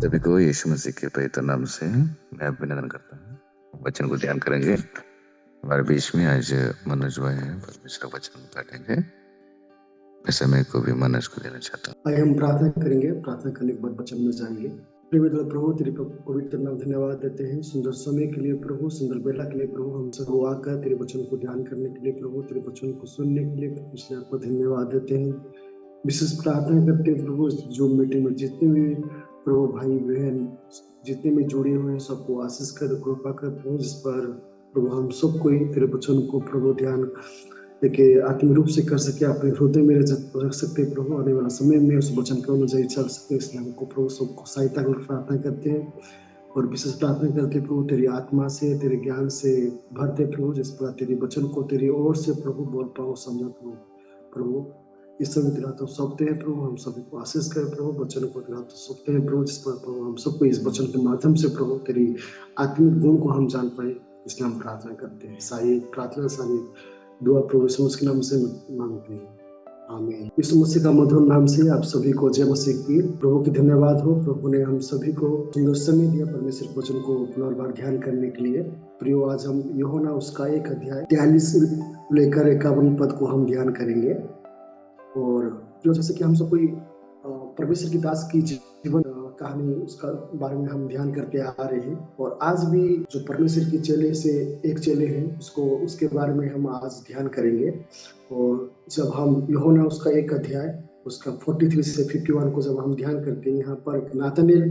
सभी को यीशु मसीह के पवित्र नाम से मैं अभिनंदन करता हूँ। वचन को ध्यान करेंगे। हमारे बीच में आज मनोज भाई हैं, परमेश्वर का वचन पढ़ेंगे। मैं समय को भी मनोज को देना चाहता हूँ। आइए हम प्रार्थना करेंगे। प्रार्थना करने के बाद वचन में जाएंगे। प्रिय प्रभु, तेरे पवित्र नाम धन्यवाद देते हैं सुंदर समय के लिए प्रभु, सुंदर बेला के लिए प्रभु। हम सब आकर तेरे वचन को ध्यान करने के लिए प्रभु, तेरे वचन को सुनने के लिए इसलिए आपको धन्यवाद देते हैं। विशेष प्रार्थना करते हैं प्रभु, जो मीटिंग में जितने भी प्रभु भाई बहन जितने भी जुड़े हुए हैं सबको आशीष कर, कृपा कर प्रभु, जिस पर प्रभु हम सबको तेरे वचन को प्रभु ध्यान देखिए आत्मिक रूप से कर सके, अपने हृदय में रख सकते प्रभु। आने वाला समय में उस वचन के अनुसार चल सकते, इसलिए हमको प्रभु सबको सहायता कर प्रार्थना करते हैं। और विशेष प्रार्थना करते प्रभु, तेरी आत्मा से तेरे ज्ञान से भरते प्रभु, जिस पर तेरे वचन को तेरी ओर से प्रभु बोल पाओ, समझा प्रभु इस समय तेरा तो सौंपते हैं प्रभु। हम सभी को आशीष करें प्रभु, वचन को तेरा तो सौंपते हैं प्रभु, जिस पर प्रभु हम सबको इस वचन के माध्यम से प्रभु तेरी आत्मिक गुण को हम जान पाए, इसलिए हम प्रार्थना करते हैं। सारी प्रार्थना सारी दुआ प्रभु यीशु मसीह के नाम से मांगते हैं, आमीन। यीशु मसीह का मधुर नाम से आप सभी को जय मसीह की। प्रभु की धन्यवाद हो, प्रभु ने हम सभी को सुंदर समय दिया परमेश्वर के वचन को पुनर्बार ध्यान करने के लिए। प्रियो, आज हम यूहन्ना उसका 1 अध्याय 43 लेकर 51 पद को हम ध्यान करेंगे। और जो जैसे कि हम सब कोई परमेश्वर की दास की जीवन कहानी उसका बारे में हम ध्यान करते आ रहे हैं। और आज भी जो परमेश्वर के चेले से एक चेले हैं उसके बारे में हम आज ध्यान करेंगे। और जब हम यूहन्ना उसका 1 अध्याय उसका 43 से 51 को जब हम ध्यान करते हैं, यहाँ पर नाथानेल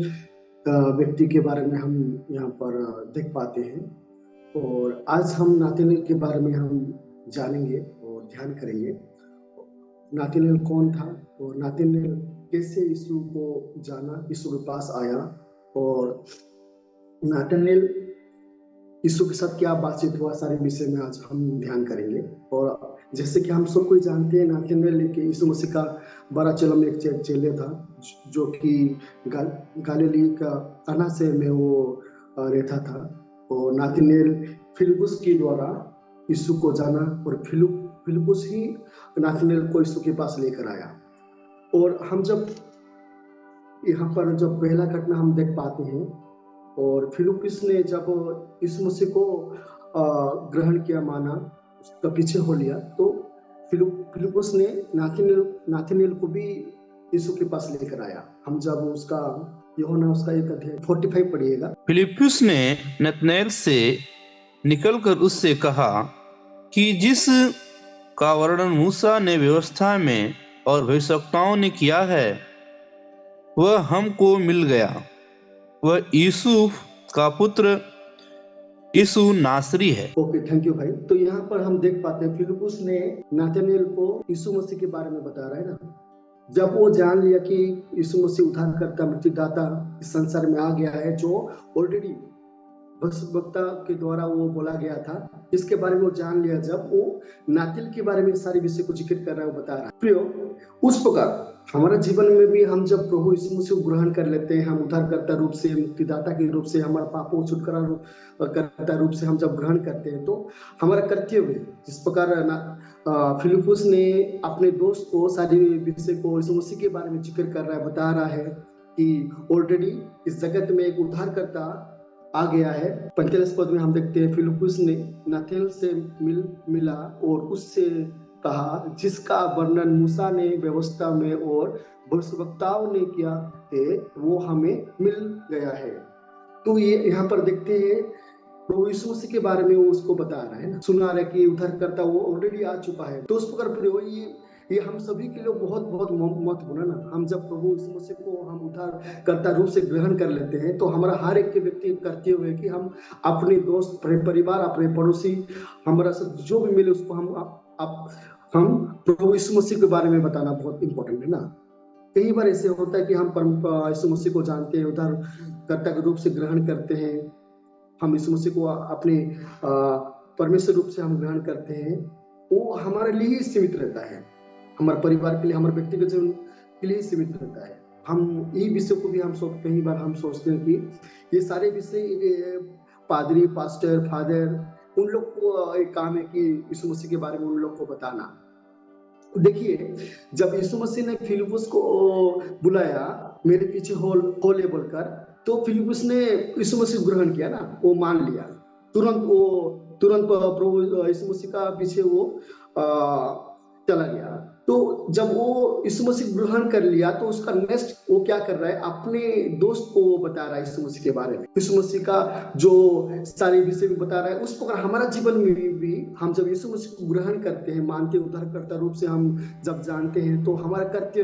व्यक्ति के बारे में हम यहाँ पर देख पाते हैं। और आज हम नाथानेल के बारे में हम जानेंगे और ध्यान करेंगे। नाथानेल कौन था और नाथानेल कैसे यीशु को जाना, यीशु के पास आया, और नाथानेल यीशु के साथ क्या बातचीत हुआ, सारे विषय में आज हम ध्यान करेंगे। और जैसे कि हम सब कोई जानते हैं, नाथानेल के यीशु मसीह का बड़ा चेला में एक चेले था, जो कि गलीली का काना से में वो रहता था। और नाथानेल फिलिप्पुस के द्वारा यीशु को जाना, और फिलिप्पुस ही नाथानेल को यीशु के पास लेकर आया। और हम जब यहाँ पर जब पहला घटना हम देख पाते हैं, और फिलिप्पुस ने जब यीशु मसीह को ग्रहण किया, माना, उसका पीछे हो लिया, तो फिलिप्पुस ने नाथानेल को भी यीशु के पास लेकर आया। हम जब उसका यूहन्ना उसका 1 अध्याय 45 पढ़िएगा। फिलिप्पुस ने नतनएल से निकलकर उससे कहा कि जिस का वर्णन मूसा ने व्यवस्था में और भविष्यवक्ताओं ने किया है वह हमको मिल गया। वह यूसुफ का पुत्र यीशु नासरी है। ओके, थैंक यू भाई। तो यहाँ पर हम देख पाते हैं फिलिप्पुस ने नाथानेल को यीशु मसीह के बारे में बता रहा है ना। जब वो जान लिया कि यीशु मसीह उद्धारकर्ता मुक्तिदाता इस संसार में आ गया है, जो ऑलरेडी भविष्यवक्ता के द्वारा वो बोला गया था, इसके बारे में वो जान लिया, जब वो नाथानेल के बारे में सारे विषय को जिक्र कर रहा है, वो बता रहा है। प्रियो, उस प्रकार हमारा जीवन में भी हम जब प्रभु यीशु मसीह को ग्रहण कर लेते हैं, हम उद्धारकर्ता रूप से, मुक्तिदाता के रूप से, हमारा पापों को छुटकारा करता रूप से हम जब ग्रहण करते हैं, तो हमारा कर्तव्य जिस प्रकार फिलिप्पुस ने अपने दोस्त को सारे विषय को यीशु मसीह के बारे में जिक्र कर रहा है, बता रहा है कि ऑलरेडी इस जगत में एक उद्धारकर्ता आ गया है। 45 पद में हम देखते हैं, फिलिप्पुस ने नाथानेल से मिला और उससे कहा, जिसका वर्णन मूसा ने व्यवस्था में और भविष्यवक्ताओं ने किया है वो हमें मिल गया है। तो ये यहाँ पर देखते हैं प्रभु यीशु मसीह के बारे में वो उसको बता रहा है ना, सुना रहा है कि उद्धारकर्ता वो ऑलरेडी आ चुका है। तो उस प्रकार ये हम सभी के लिए बहुत बहुत महत्वपूर्ण है ना। हम जब प्रभु यीशु मसीह को हम उद्धारकर्ता रूप से ग्रहण कर लेते हैं, तो हमारा हर एक के व्यक्ति कर्तव्य है कि हम अपने दोस्त, परिवार, अपने पड़ोसी, हमारा जो भी मिले उसको हम प्रभु यीशु मसीह के बारे में बताना बहुत इंपॉर्टेंट है ना। कई बार ऐसे होता है कि हम यीशु मसीह को जानते हैं, उद्धारकर्ता के रूप से ग्रहण करते हैं, हम यीशु मसीह को अपने परमेश्वर रूप से हम ग्रहण करते हैं, वो हमारे लिए ही सीमित रहता है, हमारे परिवार के लिए, हमारे व्यक्तिगत जीवन के लिए सीमित रहता है। हम ये विषय को भी हम कई बार हम सोचते हैं कि ये सारे विषय पादरी, पास्टर, फादर, उन लोग को एक काम है कि यीशु मसीह के बारे में उन लोग को बताना। देखिए, जब यीशु मसीह ने फिलिप्पुस को बुलाया मेरे पीछे होले बोलकर। तो फिलिपुस ने यीशु मसीह ग्रहण किया ना, वो मान लिया तुरंत प्रभु यीशु मसीह का पीछे वो चला गया। तो जब वो यीशु मसीह ग्रहण कर लिया तो उसका नेक्स्ट वो क्या कर रहा है, अपने दोस्त को वो बता रहा है यीशु मसीह के बारे में, यीशु मसीह का जो सारे विषय में बता रहा है। उस प्रकार हमारा जीवन में भी हम जब यीशु मसीह को ग्रहण करते हैं, मानते उद्धारकर्ता रूप से हम जब जानते हैं, तो हमारा कर्तव्य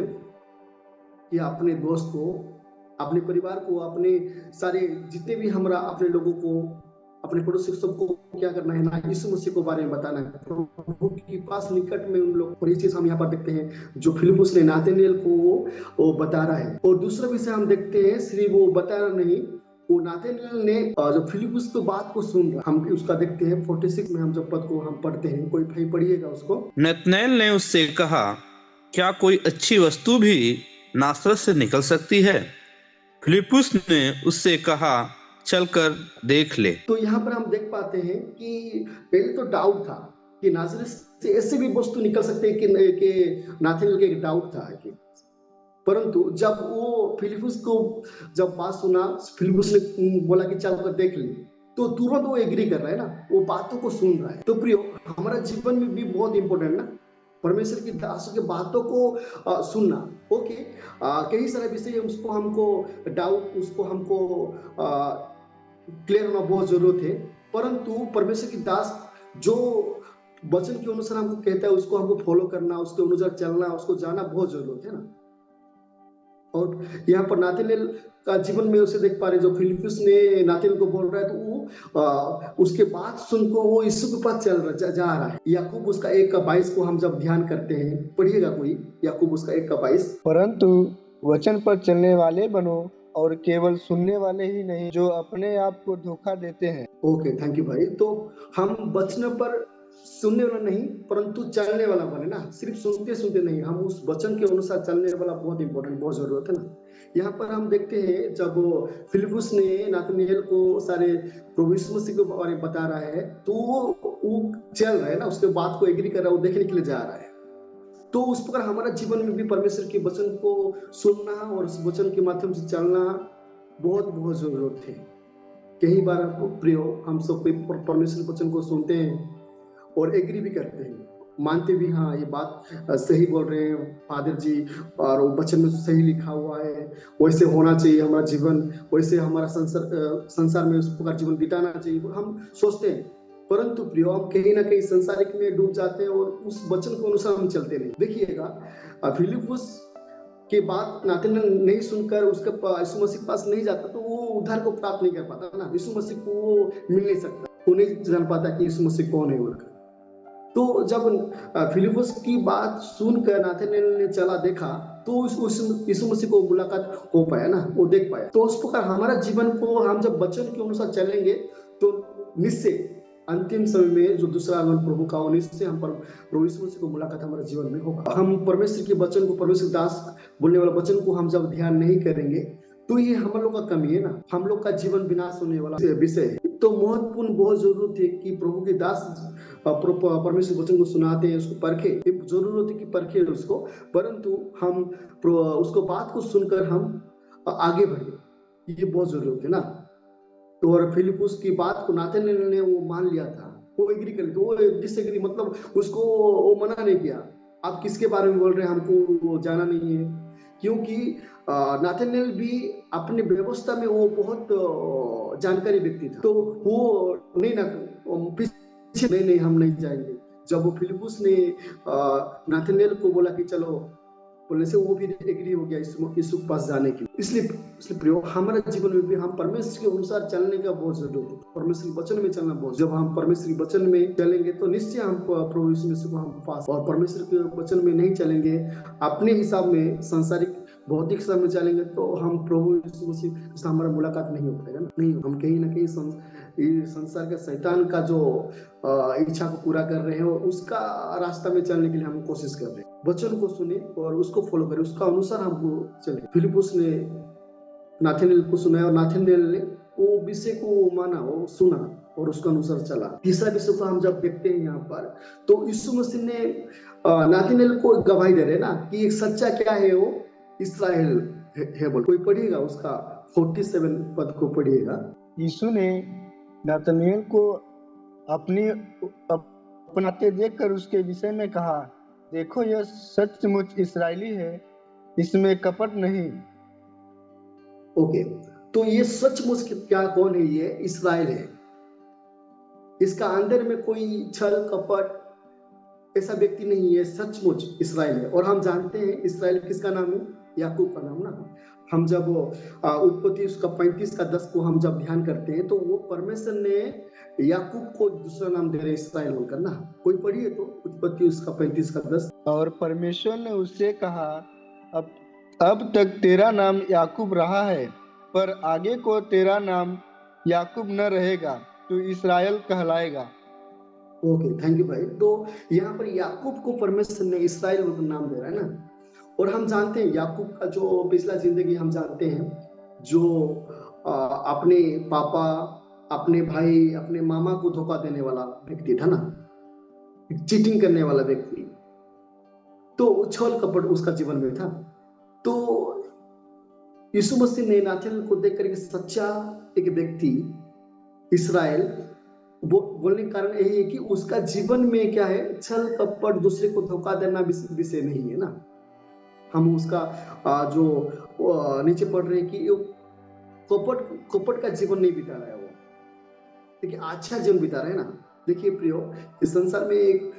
कि अपने दोस्त को, अपने परिवार को, अपने सारे जितने भी हमारा अपने लोगों को, अपने पड़ोसी सबको क्या करना है ना, यीशु मसीह को बारे में बताना है, प्रभु के पास निकट में उन लोग। और ये चीज हम यहाँ पर देखते हैं जो फिलिपुस ने नाथानिएल को वो बता रहा है। और दूसरा विषय हम देखते हैं, सिर्फ वो बता रहा नहीं, वो नाथानिएल ने जो फिलिपुस की बात को सुन रहा, हम उसका देखते हैं 46 में हम जब पद को हम पढ़ते हैं, कोई भाई पढ़िएगा उसको। नतनएल ने उससे कहा, क्या कोई अच्छी वस्तु भी नासरत से निकल सकती है? फिलिपुस ने उससे कहा, चलकर देख ले। तो यहाँ पर हम देख पाते हैं कि पहले तो डाउट था कि नासरत से ऐसे भी वस्तु निकल सकते हैं कि नाथानिएल के एक डाउट था कि, परंतु जब वो फिलिपुस को जब बात सुना, फिलिपुस ने बोला कि चलकर देख ले, तो तुरंत वो एग्री कर रहा है ना, वो बातों को सुन रहा है। तो प्रियो, हमारा जीवन में भी बहुत इंपॉर्टेंट ना परमेश्वर की दासों की बातों को सुनना। ओके, कई सारे विषय उसको हमको डाउट, उसको हमको क्लियर होना बहुत जरूरत है, परंतु परमेश्वर की दास जो वचन के अनुसार हमको कहता है उसको हमको फॉलो करना, उसके अनुसार चलना, उसको जाना बहुत जरूरत है ना। और यहाँ पर नाथानिएल का जीवन में उसे देख पा रहे, जो फिलिपुस ने नाथानिएल को बोल रहा है, तो वो उसके बात सुनकर वो यीशु के पास जा रहा है। याकूब उसका 1:22 को हम जब ध्यान करते हैं, पढ़िएगा कोई, याकूब उसका 1:22। परंतु वचन पर चलने वाले बनो, और केवल सुनने वाले ही नहीं जो अपने आप को धोखा देते हैं। ओके, थैंक यू भाई। तो हम वचन पर सुनने वाला नहीं परंतु चलने वाला बने ना, सिर्फ सुनते सुनते नहीं, हम उस वचन के अनुसार चलने वाला बहुत इंपॉर्टेंट, बहुत जरूरत है ना। यहाँ पर हम देखते हैं जब फिलिपुस ने नाथानिएल को सारे प्रभु यीशु मसीह के बारे में बता रहा है, तो वो चल रहा है ना, उसके बात को एग्री कर रहा है, वो देखने के लिए जा रहा है। तो उस प्रकार हमारा जीवन में भी परमेश्वर के वचन को सुनना और उस वचन के माध्यम से चलना बहुत बहुत जरूरत है। कई बार प्रियो, हम सब परमेश्वर वचन को सुनते हैं और एग्री भी करते हैं, मानते भी, हाँ ये बात सही बोल रहे हैं फादर जी, और वो वचन में सही लिखा हुआ है, वैसे होना चाहिए हमारा जीवन, वैसे हमारा संसार में उस प्रकार जीवन बिताना चाहिए, हम सोचते हैं। परंतु प्रियो, हम कहीं ना कहीं संसारिक में डूब जाते हैं और उस वचन के अनुसार हम चलते नहीं। देखिएगा, फिलिपुस के बात नाथानिएल नहीं सुनकर उसके यीशु मसीह के पास नहीं जाता, तो वो उद्धार को प्राप्त नहीं कर पाता ना, यीशु मसीह को वो मिल नहीं सकता, वो नहीं जान पाता कि यीशु मसीह कौन है बोलकर। तो जब फिलिपुस की बात सुनकर नाथानिएल ने चला देखा, तो यीशु मसीह को मुलाकात हो पाया ना, वो देख पाया। तो उस प्रकार हमारा जीवन को हम जब वचन के अनुसार चलेंगे, तो निश्चय अंतिम समय में जो दूसरा आगमन प्रभु का, निश्चय हम पर प्रभु यीशु मसीह को मुलाकात हमारे जीवन में होगा। हम परमेश्वर के वचन को, परमेश्वर दास बोलने वाला वचन को हम जब ध्यान नहीं करेंगे, तो ये हम लोग का कमी है ना, हम लोग का जीवन विनाश होने वाला विषय है। तो महत्वपूर्ण बहुत जरूरत है कि प्रभु के दास परमेश्वर वचन को सुनाते हैं, उसको परखे, जरूरत है कि परखे उसको, परंतु हम उसको बात को सुनकर हम आगे बढ़े, ये बहुत जरूरत है ना। तो और फिलिपुस की बात को नाथानिएल ने वो मान लिया था, वो एग्री कर, तो वो डिसएग्री, मतलब उसको वो मना नहीं किया, आप किसके बारे में बोल रहे हैं, हमको वो जाना नहीं है। क्योंकि नाथानिएल भी अपने व्यवस्था में वो बहुत जानकारी व्यक्ति था, तो वो नहीं ना पीछे नहीं, हम नहीं जाएंगे। जब वो फिलिपुस ने नाथानिएल को बोला कि चलो, बोलने से वो भी एग्री हो गया यीशु के पास जाने की। इसलिए प्रियो, हमारे जीवन में भी हम परमेश्वर के अनुसार चलने का बहुत जरूरत है, परमेश्वर के वचन में चलना बहुत। जब हम परमेश्वर के वचन में चलेंगे तो निश्चय हम प्रभु यीशु मसीह को हम पास, और परमेश्वर के वचन में नहीं चलेंगे, अपने हिसाब में सांसारिक भौतिक हिसाब में चलेंगे, तो हम प्रभु यीशु मसीह से हमारा मुलाकात नहीं हो पाएगा ना। नहीं, हम कहीं ना कहीं संसार के शैतान का जो इच्छा को पूरा कर रहे हैं, और उसका रास्ता में चलने के लिए हम कोशिश कर रहे हैं। वचन को सुने और उसको फॉलो करें, उसका अनुसार हमको चले। फिलिपुस ने नाथानिएल को सुना और नाथानिएल ने वो विषय को माना, वो सुना और उसका अनुसार चला। तीसरा विषय को हम जब देखते हैं यहाँ पर, तो यीशु मसीह ने नाथानिएल को गवाही दे रहे ना कि एक सच्चा क्या है, वो इस्राएल है बोल। कोई पढ़िएगा उसका 47 पद को पढ़िएगा। यीशु ने नातनएल को अपनाते देखकर उसके विषय में कहा, देखो यह सचमुच इस्राएली है, इसमें कपट नहीं। ओके, तो ये सचमुच क्या कौन है? ये इस्राएल है। इसका अंदर में कोई छल कपट ऐसा व्यक्ति नहीं है, सचमुच इस्राएल है। और हम जानते हैं इस्राएल किसका नाम है? याकूब का नाम ना। हम जब उत्पत्ति उसका 35 का 10 को हम जब ध्यान करते हैं तो वो परमेश्वर ने याकूब को दूसरा नाम दे रहे इस्राएल बोलकर ना। कोई पढ़िए तो उत्पत्ति उसका 35 का 10। और परमेश्वर ने उससे कहा, अब तक तेरा नाम याकूब रहा है, पर आगे को तेरा नाम याकूब न रहेगा, तू इस्राएल कहलाएगा। ओके, थैंक यू भाई। तो यहाँ पर याकूब को परमेश्वर ने इस्राएल बोलकर नाम दे रहा है ना। और हम जानते हैं याकूब का जो पिछला जिंदगी हम जानते हैं, जो अपने पापा, अपने भाई, अपने मामा को धोखा देने वाला व्यक्ति था ना, चीटिंग करने वाला व्यक्ति। तो छल कपट उसका जीवन में था। तो यीशु मसीह ने नाथन को देखकर एक सच्चा एक व्यक्ति इस्राएल बोलने का कारण यही है कि उसका जीवन में क्या है? छल कपट, दूसरे को धोखा देना विषय नहीं है ना। हम उसका जो नीचे पढ़ रहे हैं कि कपट का जीवन नहीं बिता रहा है वो, देखिए अच्छा जीवन बिता रहे हैं ना। देखिए प्रियो, इस संसार में एक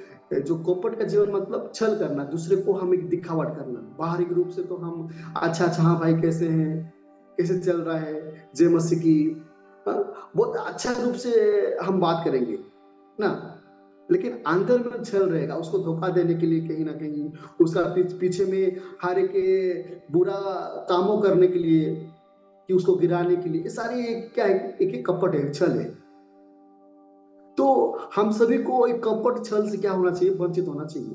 जो कपट का जीवन मतलब छल करना, दूसरे को हम एक दिखावट करना। बाहरी रूप से तो हम अच्छा हाँ भाई कैसे हैं, कैसे चल रहा है, जय मसीह की, बहुत अच्छा रूप से हम बात करेंगे ना। लेकिन अंदर में छल रहेगा, उसको धोखा देने के लिए कहीं ना कहीं, उसका पीछे में हर एक बुरा कामों करने के लिए, कि उसको गिराने के लिए, ये सारी क्या है? एक कपट है, छल है। तो हम सभी को एक कपट छल से क्या होना चाहिए? वंचित होना चाहिए।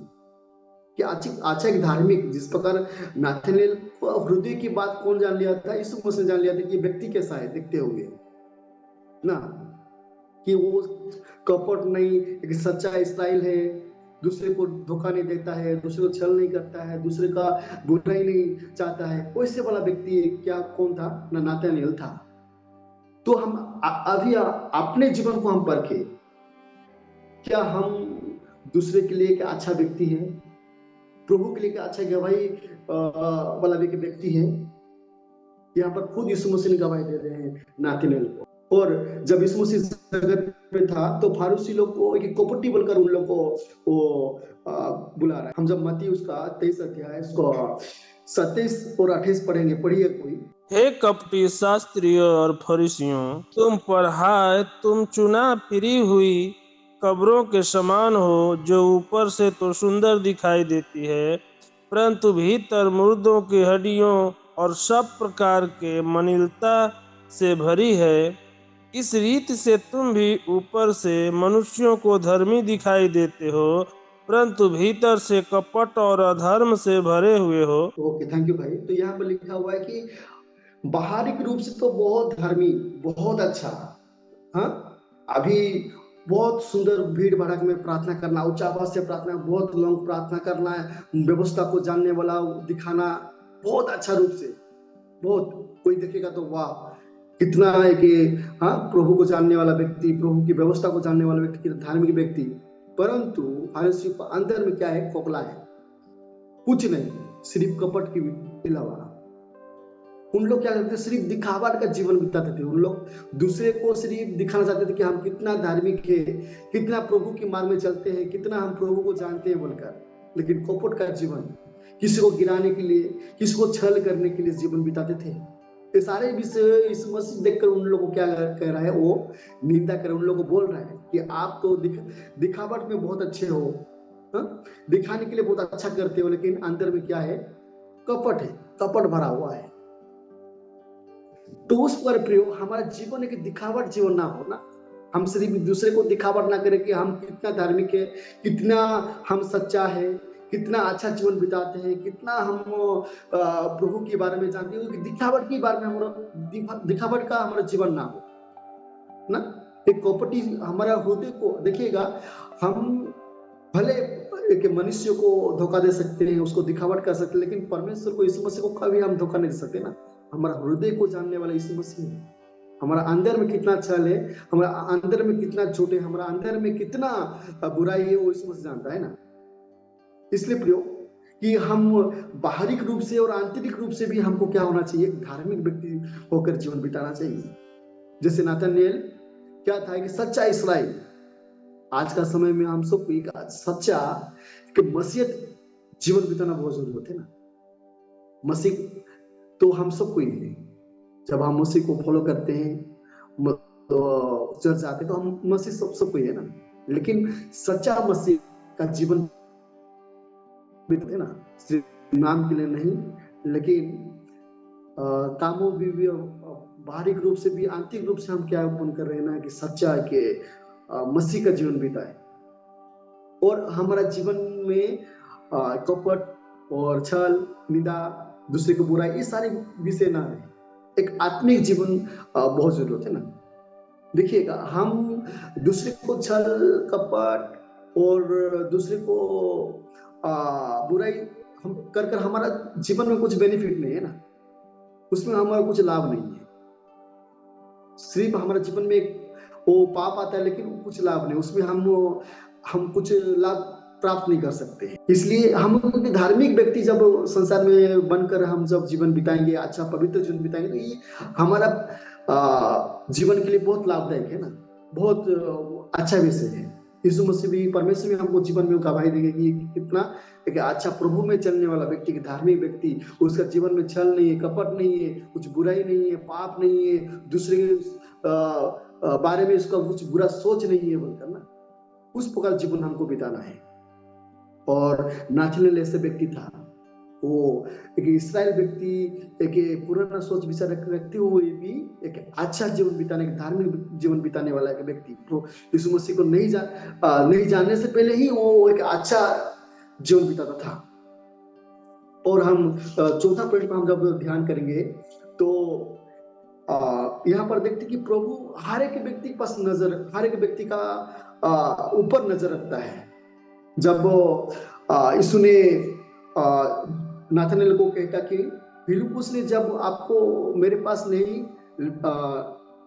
कि अच्छा एक धार्मिक, जिस प्रकार नाथानेल को हृदय की बात कौन जान लिया था? यीशु मसीह जान लिया था कि व्यक्ति कैसा है दिखते हुए ना, कि वो कपट नहीं, एक सच्चा इस्राएल है, दूसरे को धोखा नहीं देता है, दूसरे को छल नहीं करता है, दूसरे का बुराई नहीं चाहता है। वैसे वाला व्यक्ति क्या कौन था? ना नाथानेल था। तो हम अभी अपने जीवन को हम परखे, क्या हम दूसरे के लिए क्या अच्छा व्यक्ति है? प्रभु के लिए क्या अच्छा गवाही वाला व्यक्ति है? यहाँ पर खुद यीशु मसीह ने गवाही दे रहे हैं नाथानेल को। और जब यीशु मसीह जगत में था तो फारूसी लोग को एक कपटी बोलकर उन लोग को वो बुला रहा है। हम जब मत्ती उसका 23 अध्याय उसको 27 और 28 पढ़ेंगे, पढ़िए कोई। हे कपटी शास्त्रियों और फरीसियों, तुम पर हाय, तुम चुना फिरी हुई कब्रों के समान हो, जो ऊपर से तो सुंदर दिखाई देती है, परंतु भीतर मुर्दों की हड्डियों और सब प्रकार के मलिनता से भरी है। इस रीति से तुम भी ऊपर से मनुष्यों को धर्मी दिखाई देते हो, परंतु भीतर से कपट और अधर्म से भरे हुए हो। ओके, थैंक यू भाई। तो यहाँ पर लिखा हुआ है कि बाहरिक रूप से तो बहुत धर्मी, बहुत अच्छा, हाँ, अभी बहुत सुंदर भीड़ भड़क में प्रार्थना करना, उच्च आवाज से प्रार्थना, बहुत लॉन्ग प्रार्थना करना, व्यवस्था को जानने वाला दिखाना, बहुत अच्छा रूप से, बहुत कोई देखेगा तो वाह कितना है कि हाँ प्रभु को जानने वाला व्यक्ति, प्रभु की व्यवस्था को जानने वाला व्यक्ति, धार्मिक व्यक्ति। परंतु फारसी अंदर में क्या है? खोखला है, कुछ नहीं, सिर्फ कपट के अलावा। उन लोग क्या करते थे? सिर्फ दिखावट का जीवन बिताते थे। उन लोग दूसरे को सिर्फ दिखाना चाहते थे कि हम कितना धार्मिक है, कितना प्रभु की मार्ग में चलते हैं, कितना हम प्रभु को जानते हैं बोलकर। लेकिन कपट का जीवन, किसी को गिराने के लिए, किसी को छल करने के लिए जीवन बिताते थे। ये सारे विषय इस मसीह देखकर उन लोगों को क्या कह रहा है? वो निंदा कर, उन लोगों को बोल रहा है कि आप तो दिखावट में बहुत अच्छे हो, दिखाने के लिए बहुत अच्छा करते हो, लेकिन अंदर में क्या है? कपट है, कपट भरा हुआ है। तो उस पर प्रियो हमारा जीवन एक दिखावट जीवन ना हो ना। हम सिर्फ दूसरे को दिखावट ना करें कि हम कितना धार्मिक है, कितना हम सच्चा है, कितना अच्छा जीवन बिताते हैं, कितना हम प्रभु के बारे में जानते हैं। दिखावट के बारे में हमारा दिखावट का हमारा जीवन ना हो ना। एक कपटी हमारा हृदय को देखिएगा, हम भले एक मनुष्य को धोखा दे सकते हैं, उसको दिखावट कर सकते हैं, लेकिन परमेश्वर को, यीशु मसीह को कभी हम धोखा नहीं दे सकते ना। हमारा हृदय को जानने वाला यीशु मसीह है। हमारा अंदर में कितना छल है, हमारा अंदर में कितना झूठ है, हमारा अंदर में कितना बुराई है, वो यीशु मसीह जानता है ना। इसलिए प्रियो कि हम बाहरी रूप से और आंतरिक रूप से भी हमको क्या होना चाहिए, धार्मिक व्यक्ति होकर जीवन बिताना चाहिए। जैसे नाथानिएल क्या था कि सच्चा इस्राएल। आज का समय में हम सब एक सच्चा मसीहत जीवन बिताना बहुत जरूरी होते ना। मसीह तो हम सबको ही है। जब हम मसीह को फॉलो करते हैं, तो चर्च जाते, तो हम मसीह सबको ही है ना। लेकिन सच्चा मसीह का जीवन बिताते ना, सिर्फ नाम के लिए नहीं, लेकिन कामों भी बाहरी रूप से भी आंतरिक रूप से हम क्या ओपन कर रहे हैं ना, कि सच्चा के मसीह का जीवन बिताए। और हमारा जीवन में कपट और छल, निंदा, दूसरे को बुराई, ये सारे विषय ना रहे। एक आत्मिक जीवन बहुत जरूरत है ना। देखिएगा, हम दूसरे को छल, कपट और दूसरे को बुराई हम कर हमारा जीवन में कुछ बेनिफिट नहीं है ना, उसमें हमारा कुछ लाभ नहीं है। सिर्फ हमारे जीवन में वो पाप आता है, लेकिन कुछ लाभ नहीं, उसमें हम कुछ लाभ प्राप्त नहीं कर सकते। इसलिए हम धार्मिक व्यक्ति जब संसार में बनकर हम जब जीवन बिताएंगे, अच्छा पवित्र जीवन बिताएंगे, तो ये हमारा जीवन के लिए बहुत लाभदायक है ना, बहुत अच्छा विषय है। यीशु मसीह भी, परमेश्वर भी हमको जीवन में गवाही देंगे कि कितना एक अच्छा प्रभु में चलने वाला व्यक्ति, धार्मिक व्यक्ति, उसका जीवन में छल नहीं है, कपट नहीं है, कुछ बुराई नहीं है, पाप नहीं है, दूसरे के बारे में उसका कुछ बुरा सोच नहीं है बोलकर ना, उस प्रकार जीवन हमको बिताना है। और नाथानिएल ऐसे व्यक्ति था, वो एक इस्राएल व्यक्ति, एक पुराना सोच विचार रखते हुए भी एक अच्छा जीवन बिताने, धार्मिक जीवन बिताने वाला एक व्यक्ति, तो यीशु मसीह को नहीं जानने से पहले ही वो एक अच्छा जीवन बिताता था। और हम चौथा पॉइंट पर हम जब ध्यान करेंगे, तो यहाँ पर देखते कि प्रभु हर एक व्यक्ति के पास नजर, हर एक व्यक्ति का ऊपर नजर रखता है। जब यीशु ने नाथानिएल को कहता कि फिलिप्पुस ने जब आपको मेरे पास नहीं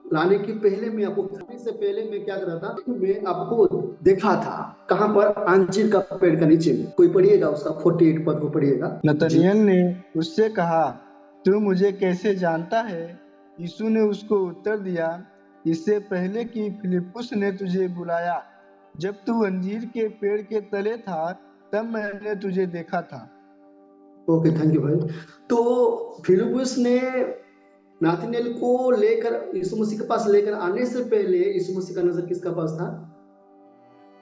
लाने के पहले, मैं आपको खाने से पहले मैं क्या कर रहा था, मैं आपको देखा था। कहां पर? अंजीर का पेड़ का नीचे में। कोई पढ़िएगा उसका 48 पद को पढ़िएगा। नतनिएल ने उससे कहा, तू मुझे कैसे जानता है? यीशु ने उसको उत्तर दिया, इससे पहले कि फिलिप्पुस ने तुझे बुलाया, जब तू अंजीर के पेड़ के तले था, तब मैंने तुझे देखा था। ओके, थैंक यू भाई। तो फिलिप्पुस ने नाथानिएल को लेकर यीशु मसीह के पास लेकर आने से पहले यीशु मसीह का नजर किसका पास था?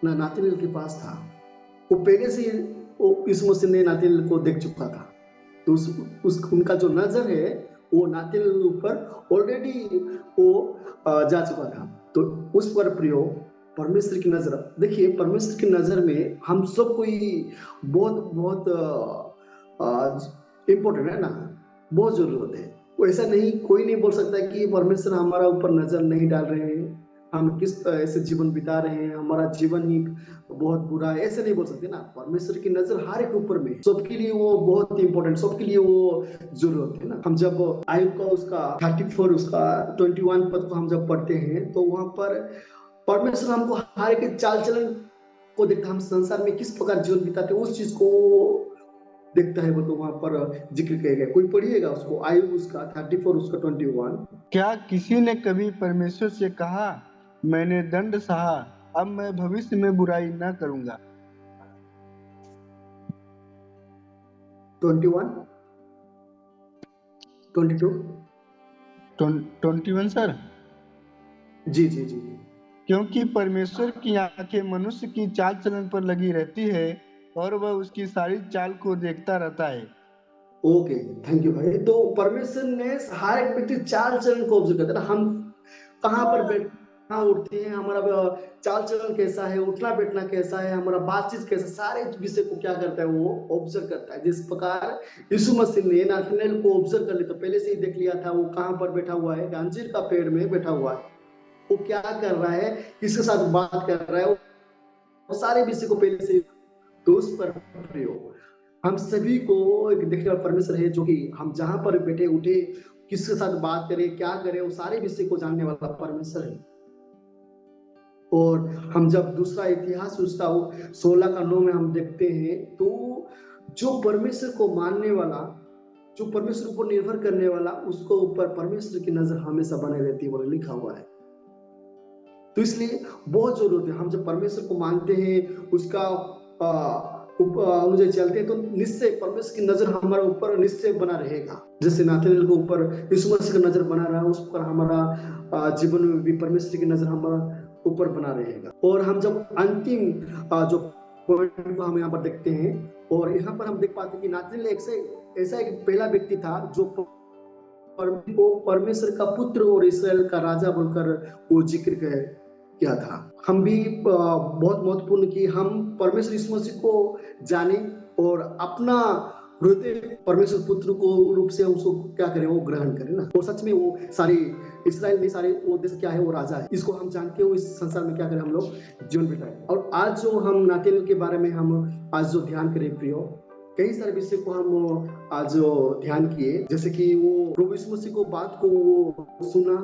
नाथानिएल के पास था। वो पहले से यीशु मसीह ने नाथानिएल को देख चुका था, तो उनका जो नजर है वो नाथानिएल के ऊपर ऑलरेडी वो जा चुका था। तो उस पर प्रियो परमेश्वर की नजर, देखिए परमेश्वर की नजर में हम सब कोई बहुत बहुत इम्पोर्टेंट है ना, बहुत जरूरत है। वो ऐसा नहीं, कोई नहीं बोल सकता कि परमेश्वर हमारा ऊपर नजर नहीं डाल रहे हैं, हम किस ऐसे जीवन बिता रहे हैं, हमारा जीवन ही बहुत बुरा है, ऐसे नहीं बोल सकते ना। परमेश्वर की नजर हर एक ऊपर में, सबके लिए वो बहुत इंपॉर्टेंट, सबके लिए वो जरूरत है ना। हम जब आयुब का उसका 34 उसका 21 पद को हम जब पढ़ते हैं, तो वहां पर परमेश्वर हमको हर एक चाल चलन को देखता, हम संसार में किस प्रकार जीवन बिताते उस चीज को देखता है। वो तो वहां पर जिक्र किया गया। कोई पढ़िएगा उसको, आयुब उसका 34 उसका 21। क्या किसी ने कभी परमेश्वर से कहा, मैंने दंड सहा, अब मैं भविष्य में बुराई न करूंगा? 21 22 21 सर। जी जी जी। क्योंकि परमेश्वर की आंखें मनुष्य की चाल चलन पर लगी रहती है और वह उसकी सारी चाल को देखता रहता है। ओके, थैंक यू भाई। तो परमेश्वर ने हर एक व्यक्ति चाल चलन को ऑब्जर्व करता है। हम कहाँ पर बैठ, कहाँ उठते हैं, हमारा चाल चलन कैसा है, उठना बैठना कैसा है, हमारा बातचीत कैसा, सारे विषय को क्या करता है, वो ऑब्जर्व करता है। जिस प्रकार यीशु मसीह ने नाथानिएल को ऑब्जर्व कर लिया, तो पहले से ही देख लिया था वो कहाँ पर बैठा हुआ है, अंजीर का पेड़ में बैठा हुआ है, वो क्या कर रहा है, किसके साथ बात कर रहा है, वो सारे विषय को पहले से तो उस पर प्रयोग हम सभी को एक देखने वाला परमेश्वर है, जो कि हम जहां पर बैठे उठे किसके साथ बात करें, क्या करें, वो सारे विषय को जानने वाला परमेश्वर है। और हम जब दूसरा इतिहास उसका 16:9 में हम देखते हैं, तो जो परमेश्वर को मानने वाला, जो परमेश्वर ऊपर निर्भर करने वाला, उसको ऊपर परमेश्वर की नजर हमेशा बने रहती है, वो लिखा हुआ है। तो इसलिए बहुत जरूरत है, हम जब परमेश्वर को मानते हैं, उसका मुझे चलते हैं, तो निश्चय परमेश्वर की नजर हमारे ऊपर निश्चय बना रहेगा। जैसे नाथानिएल के ऊपर यीशु मसीह का नजर बना रहा है, उस पर हमारा जीवन में भी परमेश्वर की नजर हमारा ऊपर बना रहेगा। और हम जब अंतिम जो पॉइंट को हम यहाँ पर देखते हैं, और यहाँ पर हम देख पाते हैं कि नाथानिएल ऐसा एक पहला व्यक्ति था जो परमेश्वर का पुत्र और इस्राएल का राजा बोलकर वो जिक्र किया था। हम भी बहुत महत्वपूर्ण कि हम परमेश्वर यीशु मसीह को जाने और अपना हृदय परमेश्वर पुत्र को रूप से उसको क्या करें, वो ग्रहण करें ना। और सच में वो सारी इस्राएल में सारे वो देश क्या है, वो राजा है। इसको हम जान के वो इस संसार में क्या करें, हम लोग जीवन बिताए। और आज जो हम नाथानिएल के बारे में हम आज जो ध्यान करें प्रियो, कई सारे विषय को हम आज ध्यान किए, जैसे कि वो प्रभु यीशु मसीह को बात को वो सुना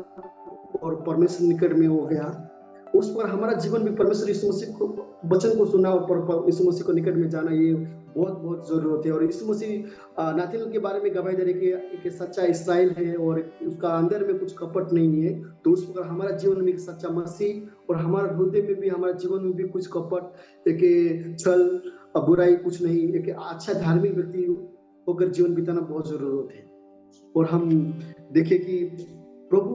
और परमेश्वर निकट में हो गया। उस पर हमारा जीवन भी परमेश्वर यीशु मसीह को वचन को सुना और यीशु मसीह को निकट में जाना, ये बहुत बहुत जरूरत है। और यीशु मसीह नाथानिएल के बारे में गवाही दे रहे कि सच्चा इस्राएल है और उसका अंदर में कुछ कपट नहीं है। तो उस प्रकार हमारा जीवन में एक सच्चा मसीह और हमारा हृदय में भी, हमारा जीवन में भी कुछ कपट, एक छल, बुराई कुछ नहीं, एक अच्छा धार्मिक व्यक्ति होकर जीवन बिताना बहुत जरूरत है। और हम देखें कि प्रभु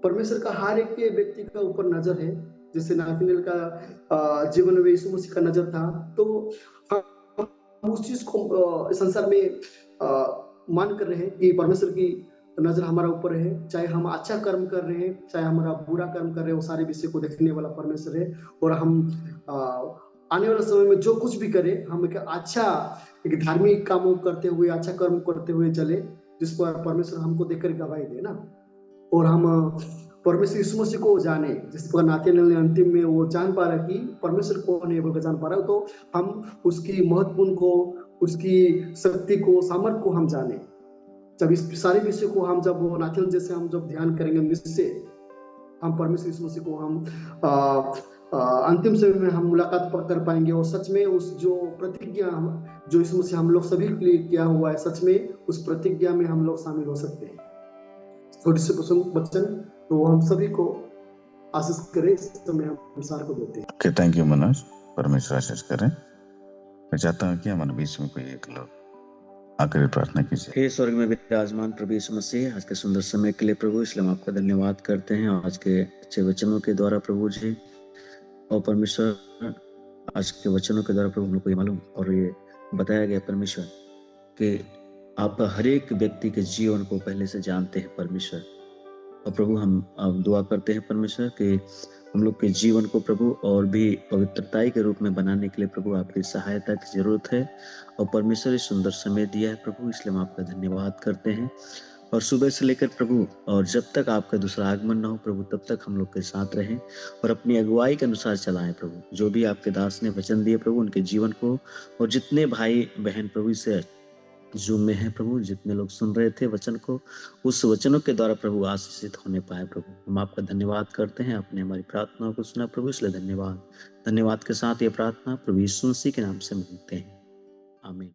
परमेश्वर का हर एक व्यक्ति का ऊपर नजर है। जैसे नाथानिएल का जीवन में यीशु मसीह का नजर था, तो हम उस चीज को संसार में मान कर रहे हैं कि परमेश्वर की नजर हमारा ऊपर है। चाहे हम अच्छा कर्म कर रहे हैं, चाहे हमारा बुरा कर्म कर रहे हैं, वो सारे विषय को देखने वाला परमेश्वर है। और हम आने वाले समय में जो कुछ भी करें, हम एक अच्छा एक धार्मिक कामों करते हुए, अच्छा कर्म करते हुए चले, जिस पर परमेश्वर हमको देखकर गवाही दे ना। और हम परमेश्वर यीशु मसीह को जाने, जिस पर नाथानिएल ने अंतिम में वो जान पा रहा कि परमेश्वर कौन है बोलकर जान पा रहा, तो हम उसकी महत्वपूर्ण को, उसकी शक्ति को, सामर्थ्य को हम जाने। जब इस सारे विषय को हम जब नाथानिएल जैसे हम जब ध्यान करेंगे, निश्चय हम परमेश्वर यीशु मसीह को हम अंतिम समय में हम मुलाकात कर पाएंगे। और सच में उस जो प्रतिज्ञा जो यीशु मसीह हम लोग सभी के लिए किया हुआ है, सच में उस प्रतिज्ञा में हम लोग शामिल हो सकते हैं। थोड़ी सी वचन तो हम सभी को आशीष करें, इस समय हम सार को देते हैं। ओके, थैंक यू मनोज, परमेश्वर आशीष करें। मैं चाहता हूँ कि हमारे बीच में कोई एक लोग आखिरी प्रार्थना कीजिए। हे स्वर्ग में विराजमान प्रभु यीशु मसीह, आज के सुंदर समय के लिए प्रभु, इसलिए हम आपका धन्यवाद करते हैं आज के अच्छे वचनों के द्वारा प्रभु जी। और परमेश्वर, आज के वचनों के द्वारा प्रभु हम लोग को ये मालूम और ये बताया गया परमेश्वर कि आप हर एक व्यक्ति के जीवन को पहले से जानते हैं परमेश्वर। और प्रभु हम दुआ करते हैं परमेश्वर कि हम लोग के जीवन को प्रभु और भी पवित्रताई के रूप में बनाने के लिए प्रभु आपकी सहायता की जरूरत है। और परमेश्वर इस सुंदर समय दिया है प्रभु, इसलिए हम आपका धन्यवाद करते हैं। और सुबह से लेकर प्रभु और जब तक आपका दूसरा आगमन न हो प्रभु, तब तक हम लोग के साथ रहें और अपनी अगुवाई के अनुसार चलाएं प्रभु। जो भी आपके दास ने वचन दिए प्रभु, उनके जीवन को, और जितने भाई बहन प्रभु से जूम में है प्रभु, जितने लोग सुन रहे थे वचन को, उस वचनों के द्वारा प्रभु आशीषित होने पाए प्रभु। हम आपका धन्यवाद करते हैं, आपने हमारी प्रार्थनाओं को सुना प्रभु, इसलिए धन्यवाद। धन्यवाद के साथ ये प्रार्थना प्रभु यीशु मसीह के नाम से मांगते हैं, आमीन।